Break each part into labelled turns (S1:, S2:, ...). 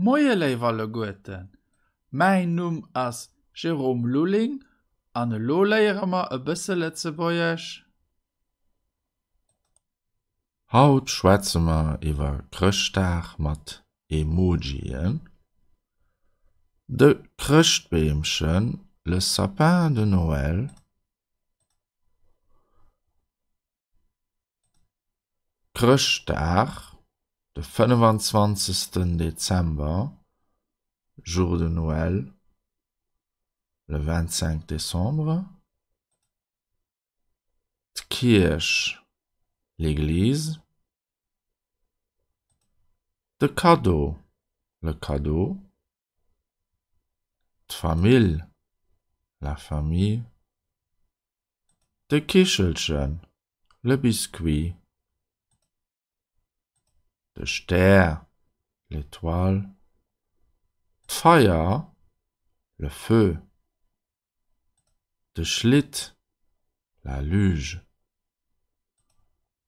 S1: Moje leiwalle Guten. Mein Numm ass Jerome Lulling, an lo leiere ma e bësse Letzebäuerch.
S2: Haut schwätze ma iwwer Krchtdag mat Emojien. De Krchtbeemchen, le sapin de Noël. Krchtdag, de 25. Dezember, jour de Noël, le 25 décembre. D'Kirch, l'église. De cadeau, le cadeau. D'Famill, la famille. De Kichelchen, le biscuit. De Ster, l'étoile. D'Feier, le feu. De Schlitt, la luge.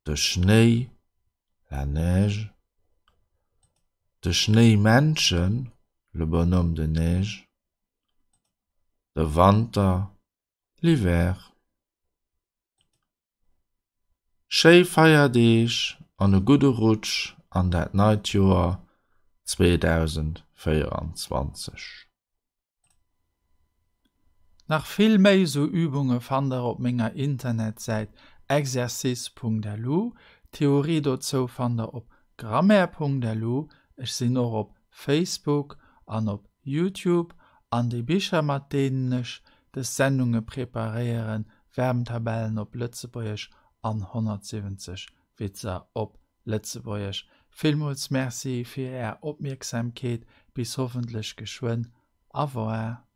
S2: De Schnee, la neige. De Schneemenschen, le bonhomme de neige. De Winter, l'hiver. Schei Feierdeeg an e gute Rutsch an dat Neidjoer 2024.
S1: Nach viel méi so Übunge fander op ménger Internetseite exercice.lu, Theorie dozo fander op grammaire.lu, ich sinn noch op Facebook an op YouTube, an die Bicher mat denenech des Sendunge preparieren, Wärmtabellen op Lützeburgisch an 170 Witzer op Lützeburgisch. Vielmals merci für Ihre Aufmerksamkeit, bis hoffentlich geschwind. Au revoir.